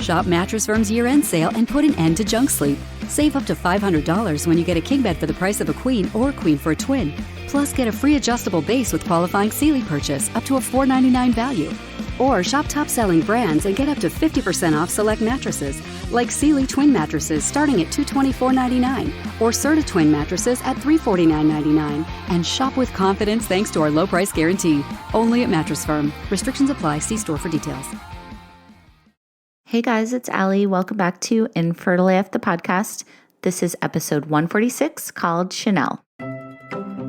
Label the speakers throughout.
Speaker 1: Shop Mattress Firm's year-end sale and put an end to junk sleep. Save up to $500 when you get a king bed for the price of a queen or queen for a twin. Plus, get a free adjustable base with qualifying Sealy purchase up to a $499 value. Or shop top-selling brands and get up to 50% off select mattresses, like Sealy twin mattresses starting at $224.99 or Serta twin mattresses at $349.99. And shop with confidence thanks to our low price guarantee. Only at Mattress Firm. Restrictions apply. See store for details.
Speaker 2: Hey guys, it's Allie. Welcome back to Infertile AF, the podcast. This is episode 146 called Sheinelle.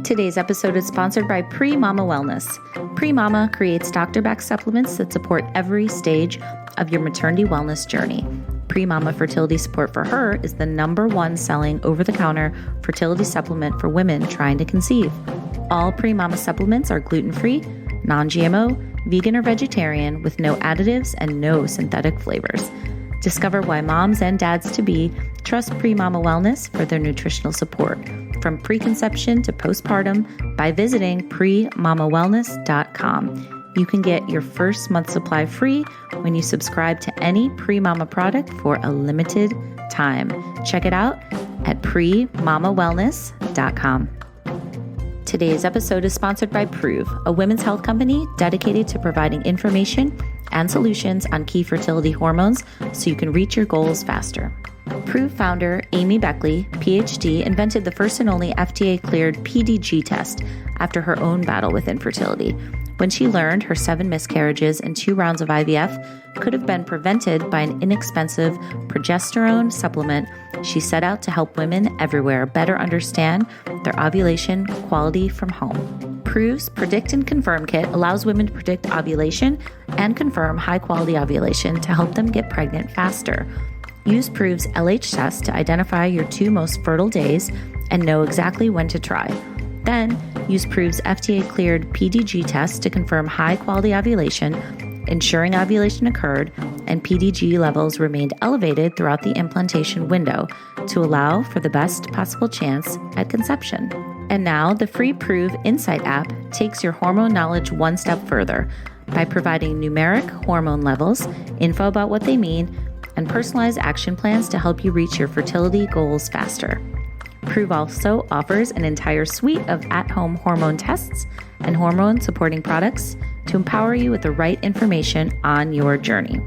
Speaker 2: Today's episode is sponsored by PREMAMA Wellness. PREMAMA creates doctor-backed supplements that support every stage of your maternity wellness journey. PREMAMA Fertility Support for Her is the #1 selling over-the-counter fertility supplement for women trying to conceive. All PREMAMA supplements are gluten-free, non-GMO, vegan or vegetarian, with no additives and no synthetic flavors. Discover why moms and dads-to-be trust PREMAMA Wellness for their nutritional support, from preconception to postpartum, by visiting PREMAMAWellness.com. You can get your first month supply free when you subscribe to any PREMAMA product for a limited time. Check it out at PREMAMAWellness.com. Today's episode is sponsored by PROOV, a women's health company dedicated to providing information and solutions on key fertility hormones so you can reach your goals faster. PROOV founder Amy Beckley, PhD, invented the first and only FDA-cleared PDG test after her own battle with infertility. When she learned her 7 miscarriages and 2 rounds of IVF could have been prevented by an inexpensive progesterone supplement, she set out to help women everywhere better understand their ovulation quality from home. PROOV's Predict and Confirm kit allows women to predict ovulation and confirm high-quality ovulation to help them get pregnant faster. Use PROOV's LH test to identify your 2 most fertile days and know exactly when to try. Then, use PROOV's FDA-cleared PDG test to confirm high-quality ovulation, ensuring ovulation occurred and PDG levels remained elevated throughout the implantation window to allow for the best possible chance at conception. And now, the free PROOV Insight app takes your hormone knowledge one step further by providing numeric hormone levels, info about what they mean, and personalized action plans to help you reach your fertility goals faster. PROOV also offers an entire suite of at-home hormone tests and hormone-supporting products to empower you with the right information on your journey.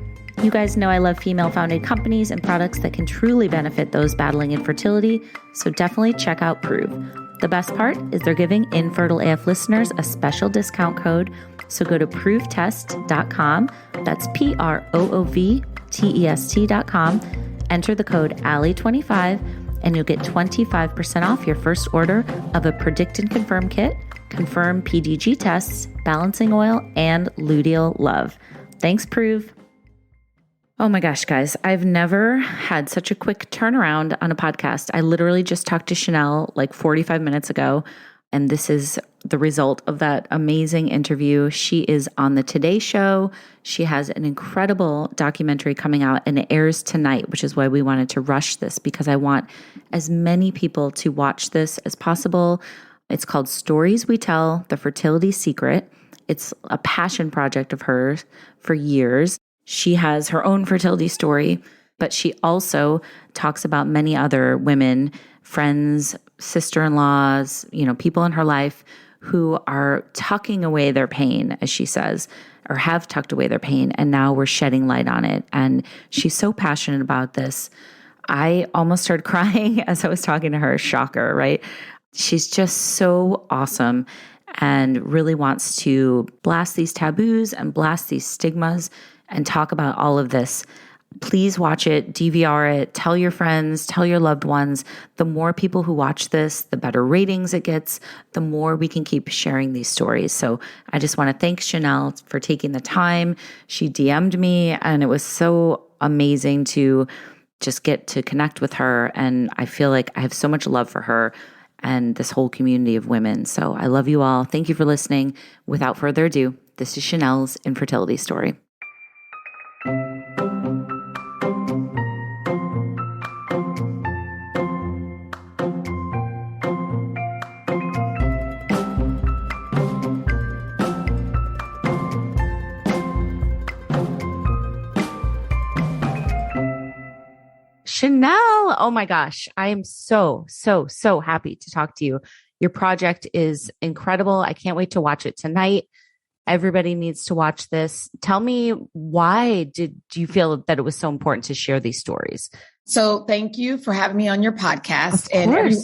Speaker 2: You guys know I love female-founded companies and products that can truly benefit those battling infertility, so definitely check out PROOV. The best part is they're giving Infertile AF listeners a special discount code, so go to PROOVTest.com, that's PROOVTEST.com, enter the code ALLIE25, and you'll get 25% off your first order of a Predict and Confirm kit, Confirm PDG tests, balancing oil, and luteal love. Thanks, PROOV. Oh my gosh, guys, I've never had such a quick turnaround on a podcast. I literally just talked to Chanelle like 45 minutes ago, and this is the result of that amazing interview. She is on the Today Show. She has an incredible documentary coming out, and it airs tonight, which is why we wanted to rush this, because I want as many people to watch this as possible. It's called Stories We Tell, The Fertility Secret. It's a passion project of hers for years. She has her own fertility story, but she also talks about many other women, friends, sister-in-laws, people in her life who are tucking away their pain, as she says, or have tucked away their pain, and now we're shedding light on it. And she's so passionate about this. I almost started crying as I was talking to her. Shocker, right? She's just so awesome and really wants to blast these taboos and blast these stigmas and talk about all of this. Please watch it, DVR it, tell your friends, tell your loved ones. The more people who watch this, the better ratings it gets, the more we can keep sharing these stories. So I just want to thank Sheinelle for taking the time. She DM'd me, and it was so amazing to just get to connect with her. And I feel like I have so much love for her and this whole community of women. So I love you all. Thank you for listening. Without further ado, this is Sheinelle's infertility story. Chanelle. Oh my gosh. I am so happy to talk to you. Your project is incredible. I can't wait to watch it tonight. Everybody needs to watch this. Tell me, why did you feel that it was so important to share these stories?
Speaker 3: So thank you for having me on your podcast. And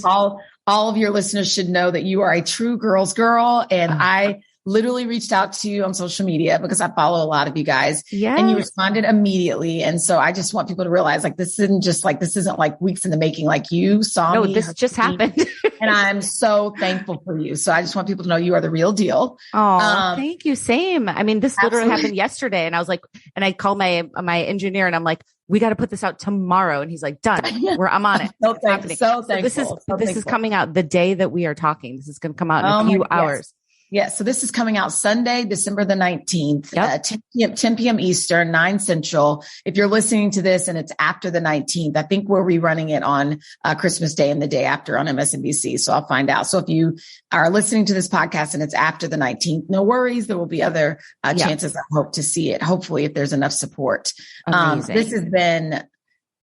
Speaker 3: all of your listeners should know that you are a true girl's girl. And I literally reached out to you on social media because I follow a lot of you guys, and you responded immediately. And so I just want people to realize, like, this isn't like weeks in the making. Like, you saw me. No,
Speaker 2: this just happened.
Speaker 3: And I'm so thankful for you. So I just want people to know you are the real deal.
Speaker 2: Oh, thank you. Same. I mean, this literally happened yesterday, and I was like, and I called my engineer, and I'm like, we got to put this out tomorrow. And he's like, done. I'm on it.
Speaker 3: So thankful.
Speaker 2: This is coming out the day that we are talking. This is going to come out in a few hours.
Speaker 3: Yes. So this is coming out Sunday, December the 19th, 10 p.m. Eastern, 9 Central. If you're listening to this and it's after the 19th, I think we're rerunning it on Christmas Day and the day after on MSNBC. So I'll find out. So if you are listening to this podcast and it's after the 19th, no worries. There will be other chances, I hope, to see it. Hopefully, if there's enough support. This has been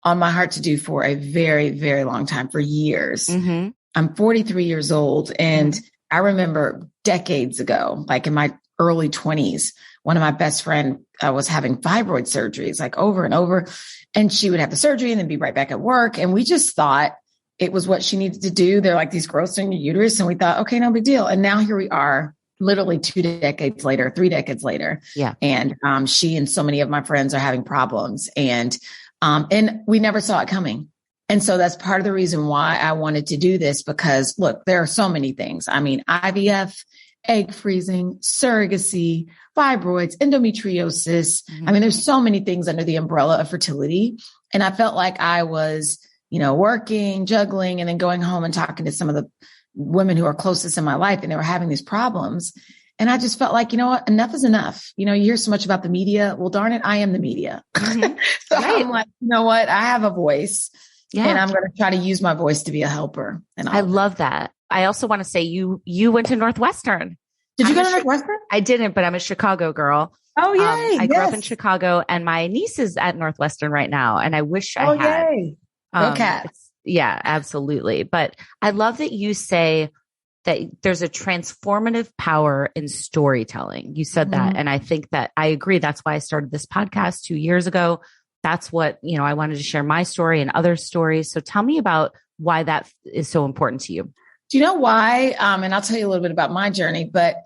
Speaker 3: on my heart to do for a very, very long time, for years. Mm-hmm. I'm 43 years old, and I remember decades ago, like in my early 20s, one of my best friends was having fibroid surgeries, like over and over. And she would have the surgery and then be right back at work. And we just thought it was what she needed to do. They're like these growths in your uterus. And we thought, okay, no big deal. And now here we are, literally 3 decades later.
Speaker 2: Yeah.
Speaker 3: And she and so many of my friends are having problems. And we never saw it coming. And so that's part of the reason why I wanted to do this, because look, there are so many things. I mean, IVF, egg freezing, surrogacy, fibroids, endometriosis. Mm-hmm. I mean, there's so many things under the umbrella of fertility. And I felt like I was, working, juggling, and then going home and talking to some of the women who are closest in my life, and they were having these problems. And I just felt like, what, enough is enough. You hear so much about the media. Well, darn it, I am the media. Mm-hmm. So right. I'm like, you know what? I have a voice. Yeah. And I'm going to try to use my voice to be a helper. And
Speaker 2: I love that. I also want to say you went to Northwestern.
Speaker 3: Did you go to Northwestern?
Speaker 2: I didn't, but I'm a Chicago girl.
Speaker 3: Oh, yay.
Speaker 2: I grew up in Chicago, and my niece is at Northwestern right now. And I wish I had.
Speaker 3: Yay. Okay.
Speaker 2: Yeah, absolutely. But I love that you say that there's a transformative power in storytelling. You said that. And I think that I agree. That's why I started this podcast 2 years ago. That's what, I wanted to share my story and other stories. So tell me about why that is so important to you.
Speaker 3: Do you know why? And I'll tell you a little bit about my journey, but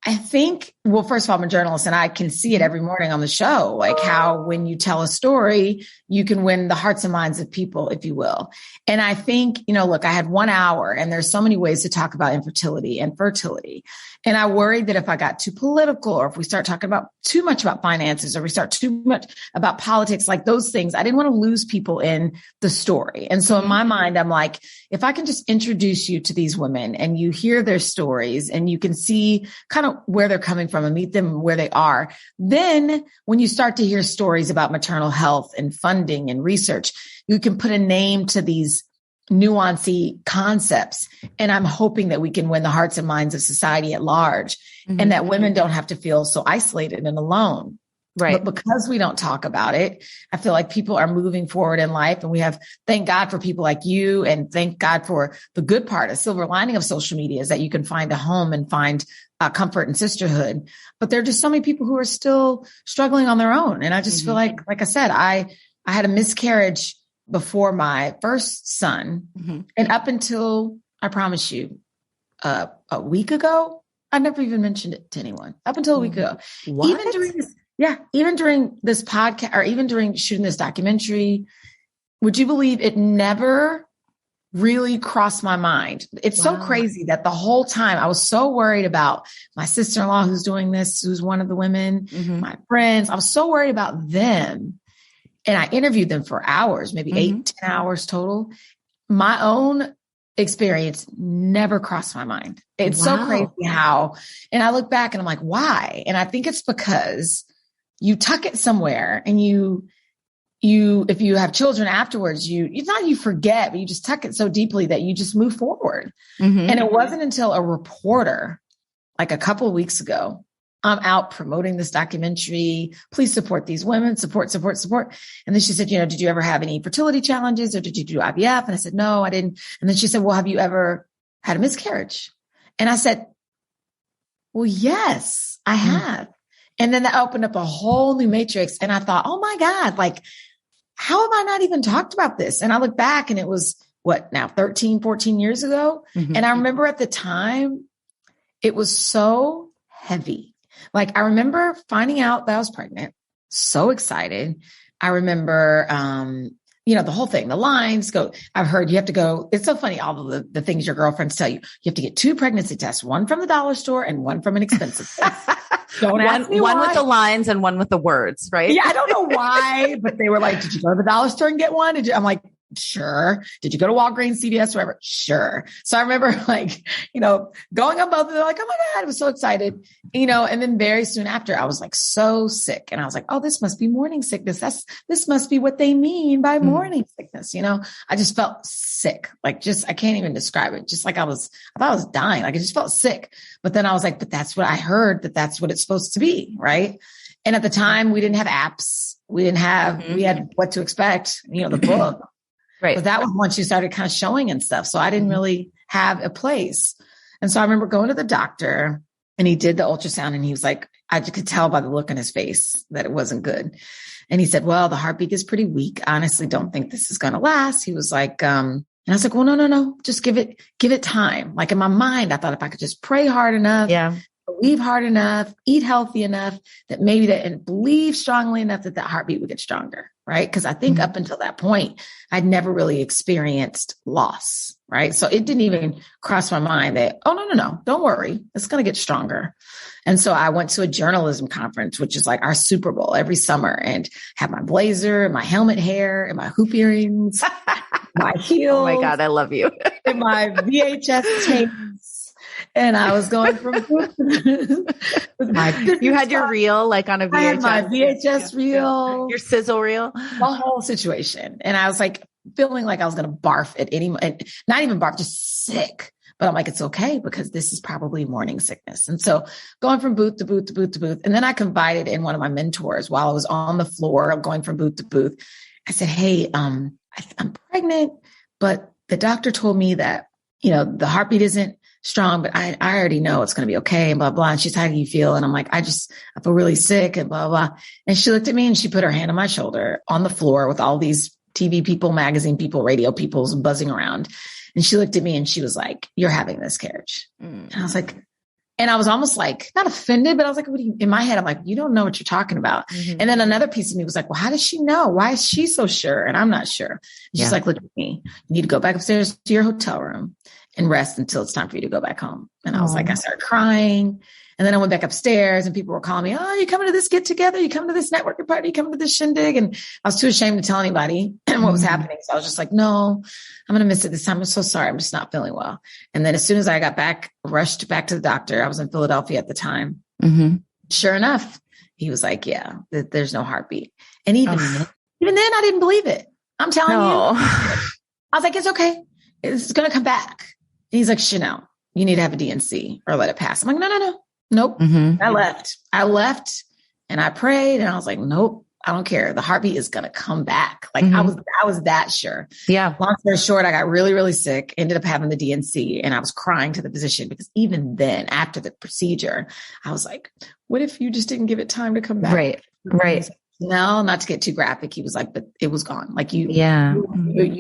Speaker 3: I think, well, first of all, I'm a journalist, and I can see it every morning on the show, like how when you tell a story, you can win the hearts and minds of people, if you will. And I think, look, I had 1 hour, and there's so many ways to talk about infertility and fertility. And I worried that if I got too political, or if we start talking about too much about finances, or we start too much about politics, like those things, I didn't want to lose people in the story. And so in my mind, I'm like, if I can just introduce you to these women and you hear their stories and you can see kind of where they're coming from and meet them where they are, then when you start to hear stories about maternal health and funding and research, you can put a name to these nuancy concepts. And I'm hoping that we can win the hearts and minds of society at large, and that women don't have to feel so isolated and alone.
Speaker 2: Right.
Speaker 3: But because we don't talk about it, I feel like people are moving forward in life, and we have, thank God for people like you, and thank God for the good part, a silver lining of social media is that you can find a home and find comfort and sisterhood. But there are just so many people who are still struggling on their own. And I just feel like I said, I had a miscarriage before my first son. And up until, I promise you, a week ago, I never even mentioned it to anyone. Up until a week ago.
Speaker 2: What?
Speaker 3: Even during this podcast, or even during shooting this documentary, would you believe it never really crossed my mind? It's so crazy that the whole time I was so worried about my sister-in-law who's doing this, who's one of the women, my friends. I was so worried about them. And I interviewed them for hours, maybe 8-10 hours total. My own experience never crossed my mind. It's so crazy how, and I look back and I'm like, why? And I think it's because you tuck it somewhere, and you, if you have children afterwards, it's not you forget, but you just tuck it so deeply that you just move forward. And it wasn't until a reporter, like a couple of weeks ago, I'm out promoting this documentary. Please support these women, support. And then she said, did you ever have any fertility challenges or did you do IVF? And I said, no, I didn't. And then she said, well, have you ever had a miscarriage? And I said, well, yes, I have. And then that opened up a whole new matrix. And I thought, oh my God, like, how have I not even talked about this? And I look back and it was 13, 14 years ago. Mm-hmm. And I remember at the time, it was so heavy. Like, I remember finding out that I was pregnant, so excited. I remember, the whole thing, the lines go, I've heard you have to go. It's so funny. All of the things your girlfriends tell you, you have to get 2 pregnancy tests, one from the dollar store and one from an expensive place.
Speaker 2: One with the lines and one with the words, right?
Speaker 3: Yeah. I don't know why, but they were like, did you go to the dollar store and get one? I'm like, sure. Did you go to Walgreens, CVS, wherever? Sure. So I remember going on both of them, like, oh my God, I was so excited, and then very soon after I was like so sick and I was like, oh, this must be morning sickness. This must be what they mean by morning sickness. I just felt sick. Like, I can't even describe it. Just like I thought I was dying. Like, I just felt sick. But then I was like, but that's what I heard, that's what it's supposed to be. Right. And at the time we didn't have apps. We had What to Expect, the book.
Speaker 2: Right.
Speaker 3: But that was once you started kind of showing and stuff. So I didn't really have a place. And so I remember going to the doctor and he did the ultrasound and he was like, I could tell by the look on his face that it wasn't good. And he said, well, the heartbeat is pretty weak. I honestly don't think this is going to last. He was like, and I was like, well, no, just give it time. Like, in my mind, I thought if I could just pray hard enough, believe hard enough, eat healthy enough, and believe strongly enough that heartbeat would get stronger. Right. Because I think up until that point, I'd never really experienced loss. Right. So it didn't even cross my mind that, oh, no, don't worry. It's going to get stronger. And so I went to a journalism conference, which is like our Super Bowl every summer, and had my blazer, my helmet hair, and my hoop earrings, my heels.
Speaker 2: Oh my God, I love you.
Speaker 3: And my VHS tapes. And I was going from
Speaker 2: you had your reel like on a VHS.
Speaker 3: I had my VHS reel,
Speaker 2: your sizzle reel,
Speaker 3: the whole situation. And I was like feeling like I was going to barf at any, not even barf, just sick. But I'm like, it's okay because this is probably morning sickness. And so going from booth to booth to booth to booth. And then I confided in one of my mentors while I was on the floor going from booth to booth. I said, hey, I'm pregnant, but the doctor told me that, the heartbeat isn't strong, but I already know it's going to be okay and blah, blah. And she's, how do you feel? And I'm like, I feel really sick and blah, blah. And she looked at me and she put her hand on my shoulder on the floor with all these TV people, magazine people, radio people buzzing around. And she looked at me and she was like, you're having a miscarriage. And I was like, and I was almost like, not offended, but I was like, in my head, I'm like, you don't know what you're talking about. Mm-hmm. And then another piece of me was like, well, how does she know? Why is she so sure? And I'm not sure. And she's like, look at me. You need to go back upstairs to your hotel room and rest until it's time for you to go back home. And I was like, I started crying. And then I went back upstairs and people were calling me, oh, you coming to this get together? You coming to this networking party? You coming to this shindig? And I was too ashamed to tell anybody what was happening. So I was just like, no, I'm going to miss it this time. I'm so sorry. I'm just not feeling well. And then as soon as I got back, rushed back to the doctor. I was in Philadelphia at the time. Mm-hmm. Sure enough, he was like, yeah, there's no heartbeat. And even then I didn't believe it. I'm telling you. I was like, it's okay. It's going to come back. And he's like, Sheinelle, you need to have a DNC or let it pass. I'm like, no. Nope. Mm-hmm. I left and I prayed and I was like, nope, I don't care. The heartbeat is going to come back. Like I was that sure.
Speaker 2: Yeah.
Speaker 3: Long story short, I got really, really sick, ended up having the DNC and I was crying to the physician because even then after the procedure, I was like, what if you just didn't give it time to come back?
Speaker 2: Right.
Speaker 3: No, not to get too graphic. He was like, but it was gone. Like you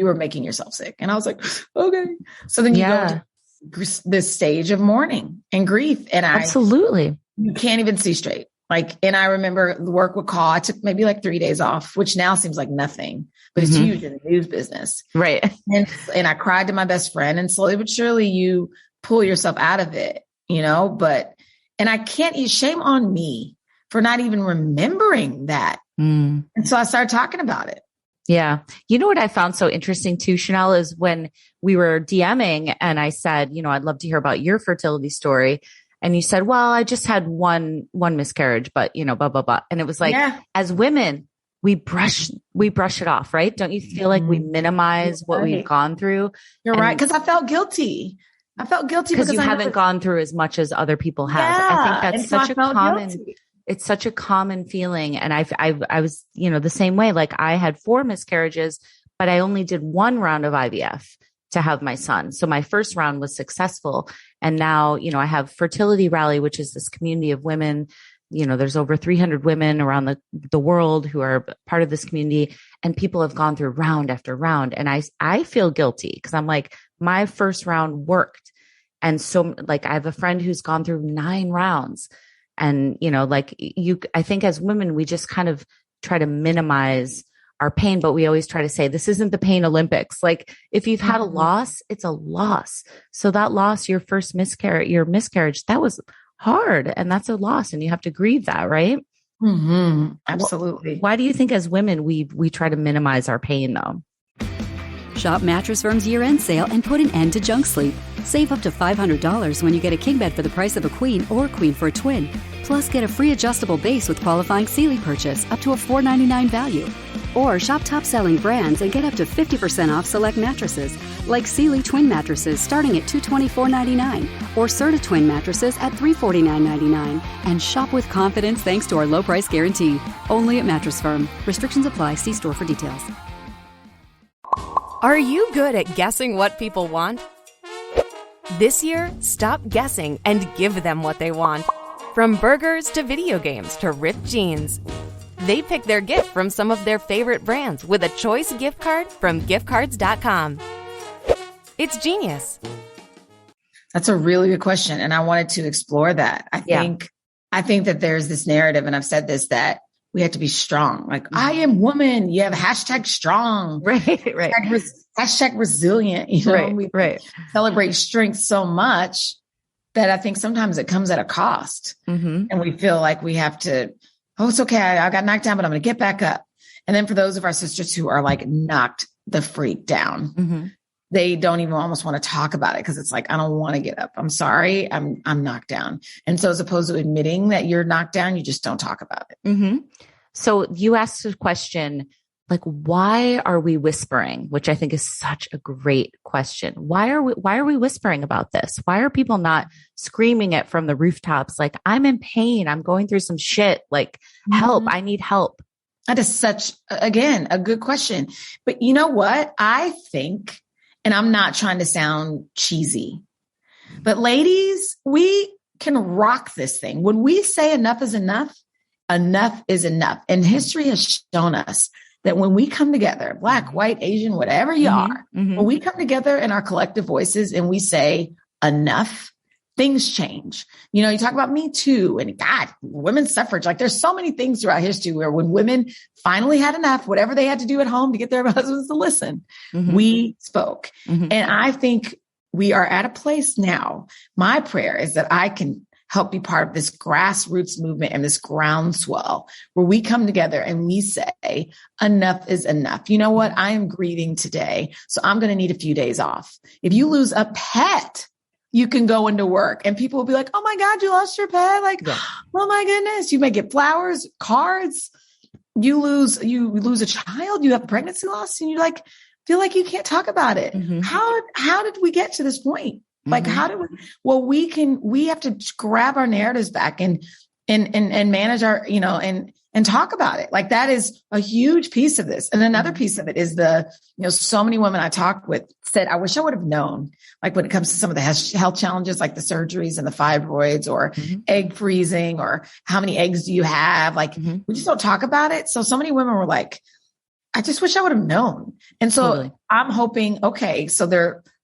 Speaker 3: were making yourself sick. And I was like, okay. So then you go to this stage of mourning and grief. And
Speaker 2: absolutely,
Speaker 3: you can't even see straight. Like, and I remember the work would call, I took maybe like 3 days off, which now semes like nothing, but it's huge in the news business.
Speaker 2: Right.
Speaker 3: And I cried to my best friend and slowly but surely you pull yourself out of it, and I can't, shame on me for not even remembering that. And so I started talking about it.
Speaker 2: Yeah. You know what I found so interesting too, Chanelle, is when we were DMing and I said, I'd love to hear about your fertility story. And you said, well, I just had one miscarriage, but blah, blah, blah. And it was like, as women, we brush it off, right? Don't you feel like we minimize what we've gone through?
Speaker 3: You're right. Cause I felt guilty. I felt guilty
Speaker 2: because you haven't gone through as much as other people have.
Speaker 3: Yeah,
Speaker 2: I think that's such a common,
Speaker 3: guilty.
Speaker 2: It's such a common feeling. And I was, the same way. Like I had 4 miscarriages, but I only did 1 round of IVF to have my son. So my first round was successful. And now, I have Fertility Rally, which is this community of women. There's over 300 women around the world who are part of this community, and people have gone through round after round. And I feel guilty because I'm like, my first round worked. And so like, I have a friend who's gone through 9 rounds, and, I think as women, we just kind of try to minimize our pain, but we always try to say, this isn't the pain Olympics. Like if you've had a loss, it's a loss. So that loss, your first miscarriage, that was hard, and that's a loss, and you have to grieve that, right?
Speaker 3: Mm-hmm. Absolutely.
Speaker 2: Why do you think as women, we try to minimize our pain though?
Speaker 1: Shop Mattress Firm's year-end sale and put an end to junk sleep. Save up to $500 when you get a king bed for the price of a queen or queen for a twin. Plus, get a free adjustable base with qualifying Sealy purchase up to a $499 value. Or shop top-selling brands and get up to 50% off select mattresses, like Sealy twin mattresses starting at $224.99 or Serta twin mattresses at $349.99. And shop with confidence thanks to our low price guarantee. Only at Mattress Firm. Restrictions apply. See store for details.
Speaker 4: Are you good at guessing what people want? This year, stop guessing and give them what they want. From burgers to video games to ripped jeans. They pick their gift from some of their favorite brands with a choice gift card from giftcards.com. It's genius.
Speaker 3: That's a really good question. And I wanted to explore that. I think that there's this narrative, and I've said this, that we have to be strong. Like, I am woman. You have hashtag strong.
Speaker 2: Right.
Speaker 3: Hashtag resilient. We celebrate strength so much that I think sometimes it comes at a cost. Mm-hmm. And we feel like we have to, it's okay. I got knocked down, but I'm going to get back up. And then for those of our sisters who are like knocked the freak down, mm-hmm. they don't even almost want to talk about it because it's like, I don't want to get up. I'm sorry. I'm knocked down. And so as opposed to admitting that you're knocked down, you just don't talk about it.
Speaker 2: Mm-hmm. So you asked a question, like, why are we whispering? Which I think is such a great question. Why are we whispering about this? Why are people not screaming it from the rooftops? Like, I'm in pain. I'm going through some shit. Like, help. I need help.
Speaker 3: That is such, again, a good question. But you know what? I think, and I'm not trying to sound cheesy, but ladies, we can rock this thing. When we say enough is enough, enough is enough. And history has shown us that when we come together, Black, white, Asian, whatever you are, when we come together in our collective voices and we say enough, things change. You talk about Me Too and God, women's suffrage. Like there's so many things throughout history where when women finally had enough, whatever they had to do at home to get their husbands to listen, we spoke. And I think we are at a place now. My prayer is that I can help be part of this grassroots movement and this groundswell where we come together and we say, enough is enough. You know what? I am grieving today, so I'm going to need a few days off. If you lose a pet, you can go into work and people will be like, oh my God, you lost your pet. Like, oh my goodness, you may get flowers, cards. You lose a child, you have a pregnancy loss, and you like, feel like you can't talk about it. How did we get to this point? Like, how do we have to grab our narratives back and manage our, and talk about it. Like that is a huge piece of this. And another piece of it is so many women I talked with said, I wish I would have known, like when it comes to some of the health challenges, like the surgeries and the fibroids or egg freezing or how many eggs do you have? Like we just don't talk about it. So many women were like, I just wish I would have known. And so I'm hoping, okay, so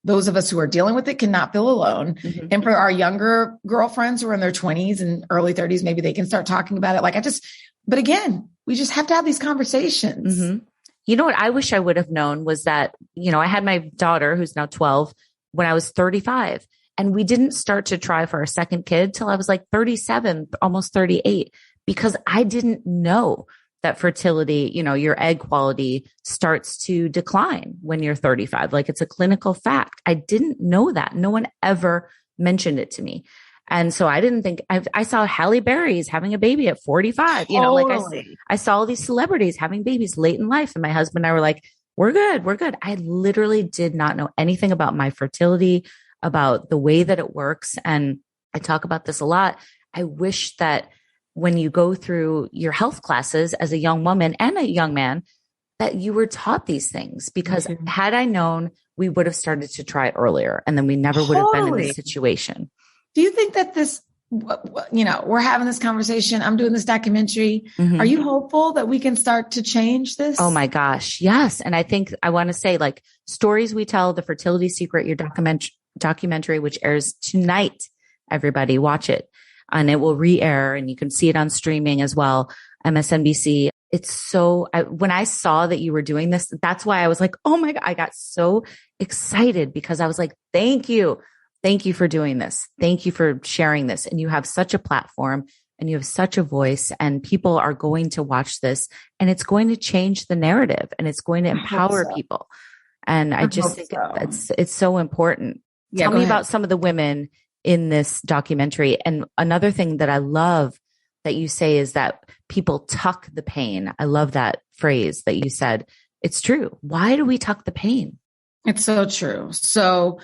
Speaker 3: those of us who are dealing with it cannot feel alone. And for our younger girlfriends who are in their 20s and early 30s, maybe they can start talking about it. Like but again, we just have to have these conversations.
Speaker 2: You know what I wish I would have known was that, I had my daughter who's now 12 when I was 35, and we didn't start to try for our second kid till I was like 37, almost 38, because I didn't know that fertility, your egg quality starts to decline when you're 35. Like it's a clinical fact. I didn't know that. No one ever mentioned it to me. And so I didn't think I saw Halle Berry's having a baby at 45, I saw all these celebrities having babies late in life. And my husband and I were like, we're good. I literally did not know anything about my fertility. about the way that it works. And I talk about this a lot. I wish that when you go through your health classes as a young woman and a young man, that you were taught these things, because had I known, we would have started to try earlier, and then we never would have been in this situation.
Speaker 3: Do you think that this, we're having this conversation, I'm doing this documentary. Are you hopeful that we can start to change this?
Speaker 2: Oh my gosh. Yes. And I think I want to say, like, Stories We Tell, The Fertility Secret, your documentary, which airs tonight, everybody watch it, and it will re-air, and you can see it on streaming as well. MSNBC. It's so, when I saw that you were doing this, that's why I was like, oh my God, I got so excited, because I was like, thank you. Thank you for doing this. Thank you for sharing this. And you have such a platform, and you have such a voice, and people are going to watch this, and it's going to change the narrative, and it's going to empower people. And I just think it's so important. Tell me about some of the women in this documentary. And another thing that I love that you say is that people tuck the pain. I love that phrase that you said. It's true. Why do we tuck the pain?
Speaker 3: It's so true. So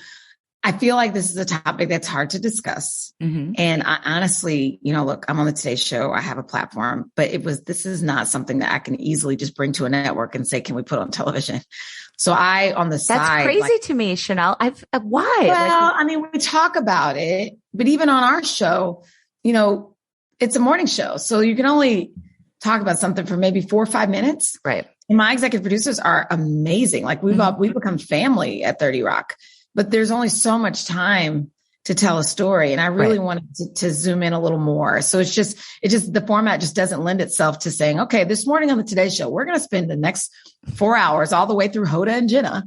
Speaker 3: I feel like this is a topic that's hard to discuss. And I honestly, look, I'm on the Today Show. I have a platform, but this is not something that I can easily just bring to a network and say, can we put on television? So that's
Speaker 2: crazy to me, Chanelle. Why?
Speaker 3: Well, we talk about it, but even on our show, it's a morning show. So you can only talk about something for maybe 4 or 5 minutes.
Speaker 2: Right.
Speaker 3: And my executive producers are amazing. Like we've become family at 30 Rock, but there's only so much time to tell a story. And I really wanted to zoom in a little more. So it's just the format just doesn't lend itself to saying, okay, this morning on the Today Show, we're going to spend the next 4 hours all the way through Hoda and Jenna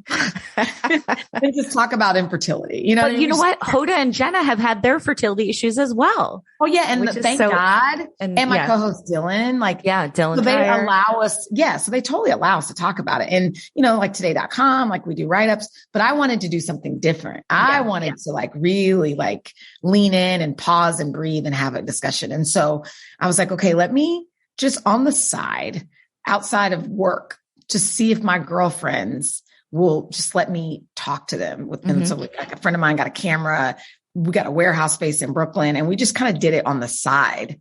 Speaker 3: and just talk about infertility.
Speaker 2: But you know what? Hoda and Jenna have had their fertility issues as well.
Speaker 3: Oh yeah. And thank God. And my co-host Dylan,
Speaker 2: Dylan.
Speaker 3: So they allow us. Yeah. So they totally allow us to talk about it. And, like today.com, like we do write-ups, but I wanted to do something different. I wanted to really lean in and pause and breathe and have a discussion. And so I was like, okay, let me just on the side, outside of work, to see if my girlfriends will just let me talk to them with them. So like a friend of mine got a camera. We got a warehouse space in Brooklyn, and we just kind of did it on the side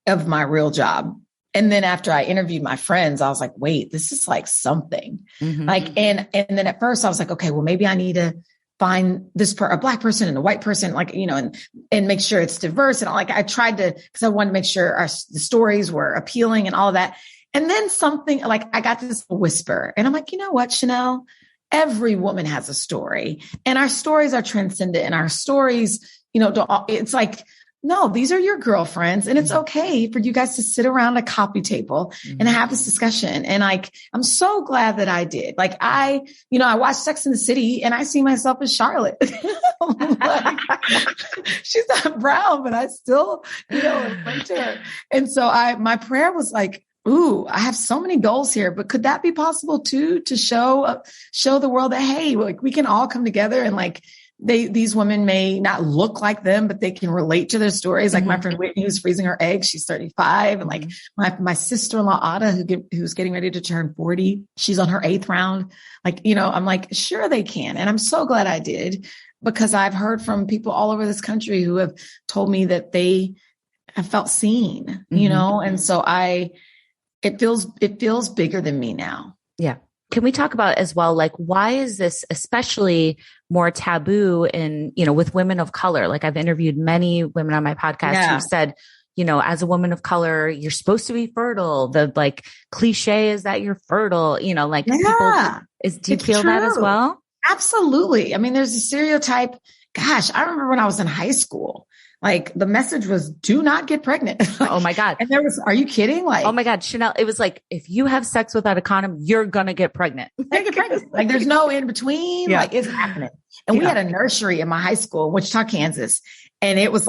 Speaker 3: of my real job. And then after I interviewed my friends, I was like, wait, this is like something and then at first I was like, okay, well, maybe I need to find a Black person and a white person, and make sure it's diverse. And I tried to, cause I wanted to make sure the stories were appealing and all of that. And then something I got this whisper, and I'm like, you know what, Sheinelle, every woman has a story, and our stories are transcendent, and our stories, it's like, no, these are your girlfriends, and it's okay for you guys to sit around a coffee table and have this discussion. And I'm so glad that I did. I watched Sex and the City, and I see myself as Charlotte. She's not brown, but I still, relate to her. And so my prayer was like, ooh, I have so many goals here, but could that be possible too, to show the world that, hey, we can all come together, and these women may not look like them, but they can relate to their stories. Like my friend Whitney, who's freezing her eggs, she's 35. And my sister-in-law, Ada, who's getting ready to turn 40, she's on her 8th round. I'm like, sure they can. And I'm so glad I did, because I've heard from people all over this country who have told me that they have felt seen, and so it feels bigger than me now. Yeah.
Speaker 2: Can we talk about as well, why is this especially more taboo with women of color? I've interviewed many women on my podcast who've said, as a woman of color, you're supposed to be fertile. The cliche is that you're fertile, people, do you feel that as well?
Speaker 3: Absolutely. I mean, there's a stereotype. Gosh, I remember when I was in high school, the message was, do not get pregnant.
Speaker 2: Oh my God.
Speaker 3: And are you kidding?
Speaker 2: Oh my God, Chanelle, it was if you have sex without a condom, you're going to get pregnant.
Speaker 3: There's no in between. Yeah. It's happening. And we had a nursery in my high school in Wichita, Kansas. And it was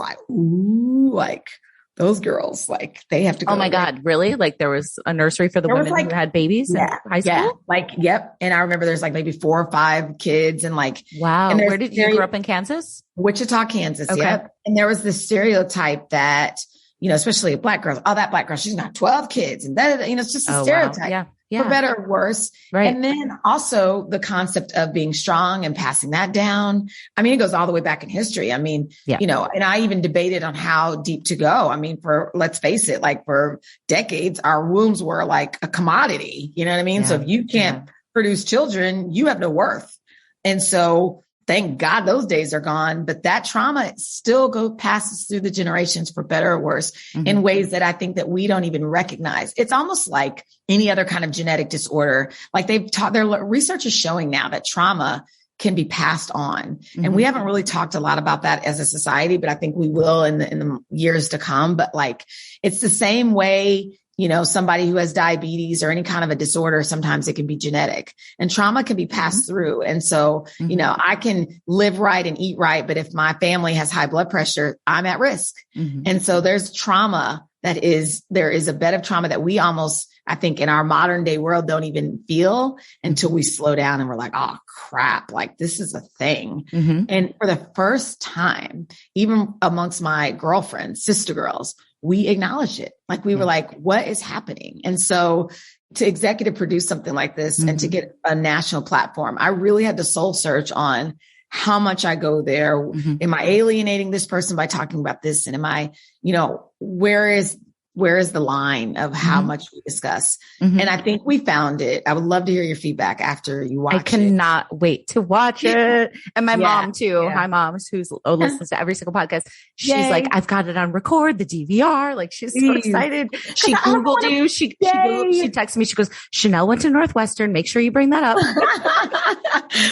Speaker 3: those girls, they have to go.
Speaker 2: Oh my God, really? There was a nursery for the women who had babies in high school?
Speaker 3: Yeah. Yep. And I remember there's maybe 4 or 5 kids and
Speaker 2: wow. And where did you grow up in Kansas?
Speaker 3: Wichita, Kansas.
Speaker 2: Okay.
Speaker 3: Yep. And there was this stereotype that, especially Black girls, that Black girl, she's got 12 kids. And that, it's just a stereotype.
Speaker 2: Wow.
Speaker 3: for better or worse.
Speaker 2: Right.
Speaker 3: And then also the concept of being strong and passing that down. I mean, it goes all the way back in history. I mean, you know, and I even debated on how deep to go. I mean, let's face it, like for decades, our wombs were like a commodity. You know what I mean? So if you can't produce children, you have no worth. And so thank God those days are gone, but that trauma still passes through the generations for better or worse in ways that I think that we don't even recognize. It's almost like any other kind of genetic disorder. Like their research is showing now that trauma can be passed on. And we haven't really talked a lot about that as a society, but I think we will in the years to come. But like, it's the same way, you know, somebody who has diabetes or any kind of a disorder, sometimes it can be genetic and trauma can be passed through. And so, you know, I can live right and eat right, but if my family has high blood pressure, I'm at risk. And so there's trauma there is a bed of trauma that we almost, I think in our modern day world, don't even feel until we slow down and we're like, oh crap, like this is a thing. And for the first time, even amongst my girlfriends, sister girls, we acknowledged it. Like we were like, what is happening? And so to executive produce something like this and to get a national platform, I really had to soul search on how much I go there. Am I alienating this person by talking about this? And am I, you know, where is the line of how much we discuss? And I think we found it. I would love to hear your feedback after you watch it.
Speaker 5: I cannot wait to watch it. And my mom too. Hi moms, who listens to every single podcast. She's like, I've got it on record, the DVR. Like she's so excited. She Googled you. She texted me. She goes, Sheinelle went to Northwestern. Make sure you bring that up.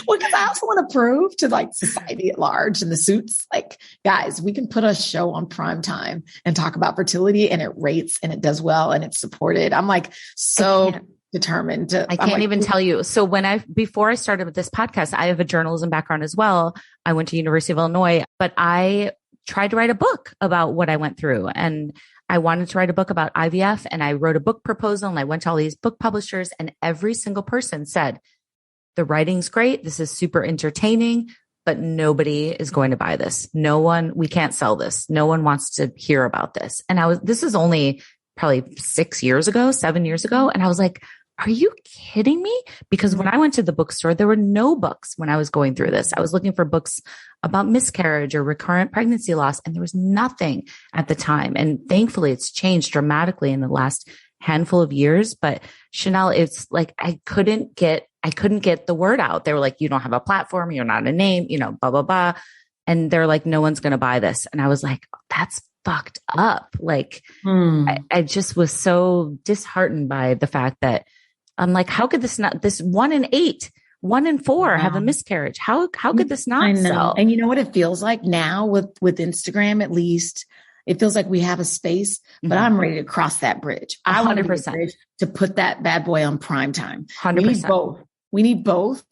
Speaker 3: Well, because I also want to prove to like society at large and the suits, like guys, we can put a show on prime time and talk about fertility and it rates and it does well and it's supported. I'm like so determined to.
Speaker 5: I can't even tell you. So before I started with this podcast, I have a journalism background as well. I went to University of Illinois, but I tried to write a book about what I went through, and I wanted to write a book about IVF, and I wrote a book proposal, and I went to all these book publishers, and every single person said, the writing's great. This is super entertaining, but nobody is going to buy this. We can't sell this. No one wants to hear about this. And this is only probably 7 years ago. And I was like, are you kidding me? Because when I went to the bookstore, there were no books when I was going through this. I was looking for books about miscarriage or recurrent pregnancy loss, and there was nothing at the time. And thankfully it's changed dramatically in the last handful of years. But Chanelle, it's like, I couldn't get the word out. They were like, you don't have a platform. You're not a name, you know, blah, blah, blah. And they're like, no one's going to buy this. And I was like, that's fucked up. Like, I just was so disheartened by the fact that I'm like, how could this 1 in 8, 1 in 4 have a miscarriage? How could this not sell?
Speaker 3: And you know what it feels like now with Instagram, at least it feels like we have a space, but I'm ready to cross that bridge. I want to put that bad boy on prime time. 100%. We need both,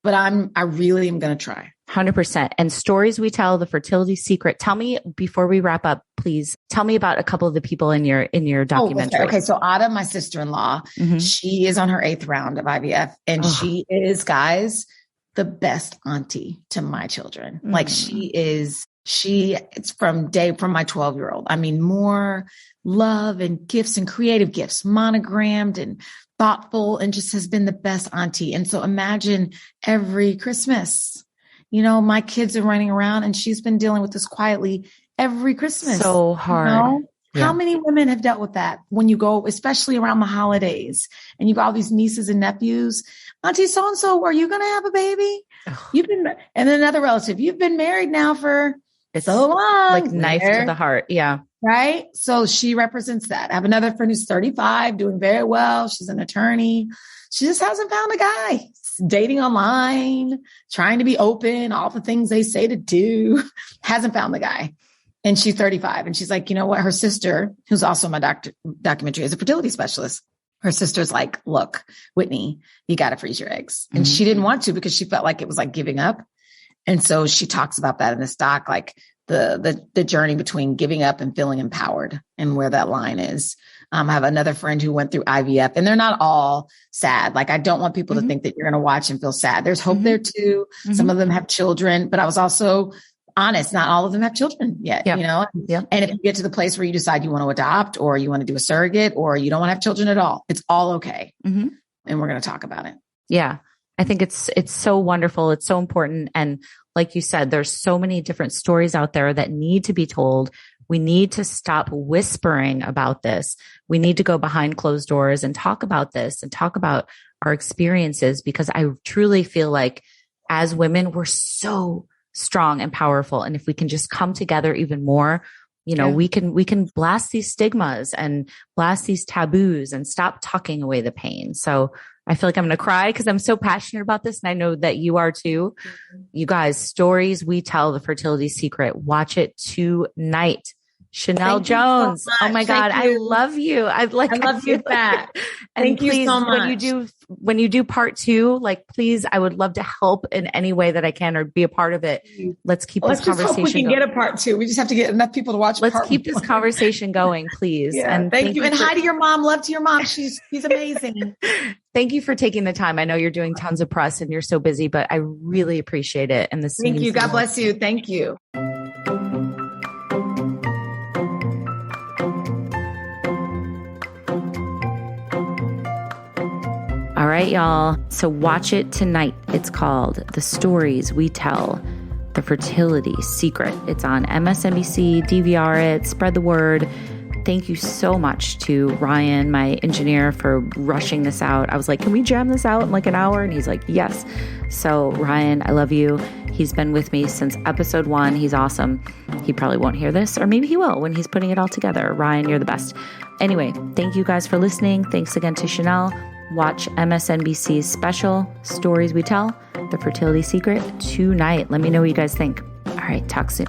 Speaker 3: but I really am going to try.
Speaker 5: 100%. And stories we tell, the Fertility Secret. Tell me, before we wrap up, please tell me about a couple of the people in your documentary.
Speaker 3: Okay. So Ada, my sister-in-law, she is on her 8th round of IVF, and she is, guys, the best auntie to my children. Like it's from my 12-year-old. I mean, more love and gifts and creative gifts, monogrammed and thoughtful, and just has been the best auntie. And so imagine every Christmas, you know, my kids are running around and she's been dealing with this quietly every Christmas.
Speaker 5: So hard.
Speaker 3: You know? Yeah. How many women have dealt with that when you go, especially around the holidays, and you got all these nieces and nephews? Auntie so-and-so, are you going to have a baby? And then another relative, you've been married now for so long.
Speaker 5: Like knife to the heart. Yeah.
Speaker 3: Right. So she represents that. I have another friend who's 35, doing very well. She's an attorney. She just hasn't found a guy. Dating online, trying to be open, all the things they say to do, hasn't found the guy. And she's 35. And she's like, you know what? Her sister, who's also my documentary, is a fertility specialist. Her sister's like, look, Whitney, you got to freeze your eggs. And she didn't want to because she felt like it was like giving up. And so she talks about that in this doc, like the journey between giving up and feeling empowered and where that line is. I have another friend who went through IVF, and they're not all sad. Like, I don't want people to think that you're going to watch and feel sad. There's hope there too. Some of them have children, but I was also honest, not all of them have children yet,
Speaker 5: Yep.
Speaker 3: you know?
Speaker 5: Yep.
Speaker 3: And if you get to the place where you decide you want to adopt or you want to do a surrogate or you don't want to have children at all, it's all okay.
Speaker 5: Mm-hmm.
Speaker 3: And we're going to talk about it.
Speaker 5: Yeah. I think it's so wonderful. It's so important. And like you said, there's so many different stories out there that need to be told. We need to stop whispering about this. We need to go behind closed doors and talk about this and talk about our experiences, because I truly feel like as women, we're so strong and powerful. And if we can just come together even more, you know, we can blast these stigmas and blast these taboos and stop tucking away the pain. So I feel like I'm going to cry because I'm so passionate about this. And I know that you are too. Mm-hmm. You guys, Stories We Tell, The Fertility Secret. Watch it tonight. Chanelle Jones. So oh my God. I love you. I love you back. And
Speaker 3: Thank you so much.
Speaker 5: When you do part 2, like, please, I would love to help in any way that I can or be a part of it. Let's keep this conversation going.
Speaker 3: We can get a part 2. We just have to get enough people to watch.
Speaker 5: Let's keep this conversation going, please.
Speaker 3: Yeah,
Speaker 5: and
Speaker 3: thank you. And hi to your mom. Love to your mom. She's amazing.
Speaker 5: Thank you for taking the time. I know you're doing tons of press and you're so busy, but I really appreciate it. And this.
Speaker 3: Thank you. God bless you. Thank you.
Speaker 5: All right, y'all. So watch it tonight. It's called The Stories We Tell, The Fertility Secret. It's on MSNBC. DVR it. Spread the word. Thank you so much to Ryan, my engineer, for rushing this out. I was like, can we jam this out in like an hour? And he's like, yes. So Ryan, I love you. He's been with me since episode 1. He's awesome. He probably won't hear this, or maybe he will when he's putting it all together. Ryan, you're the best. Anyway, thank you guys for listening. Thanks again to Chanelle. Watch MSNBC's special, Stories We Tell, The Fertility Secret, tonight. Let me know what you guys think. All right, talk soon.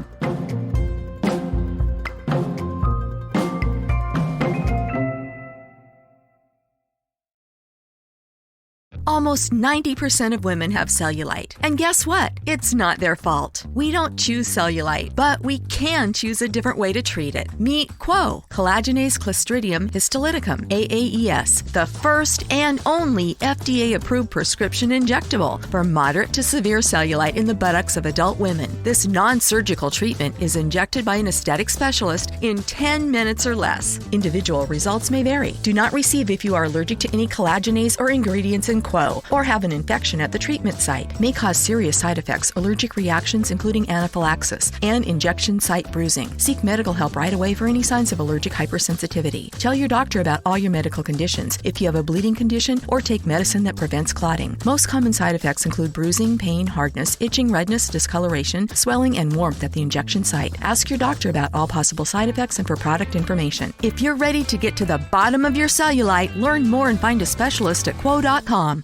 Speaker 6: Almost 90% of women have cellulite. And guess what? It's not their fault. We don't choose cellulite, but we can choose a different way to treat it. Meet Quo, collagenase Clostridium histolyticum, AAES, the first and only FDA-approved prescription injectable for moderate to severe cellulite in the buttocks of adult women. This non-surgical treatment is injected by an aesthetic specialist in 10 minutes or less. Individual results may vary. Do not receive if you are allergic to any collagenase or ingredients in Quo, or have an infection at the treatment site. May cause serious side effects, allergic reactions including anaphylaxis, and injection site bruising. Seek medical help right away for any signs of allergic hypersensitivity. Tell your doctor about all your medical conditions, if you have a bleeding condition, or take medicine that prevents clotting. Most common side effects include bruising, pain, hardness, itching, redness, discoloration, swelling, and warmth at the injection site. Ask your doctor about all possible side effects and for product information. If you're ready to get to the bottom of your cellulite, learn more and find a specialist at Quo.com.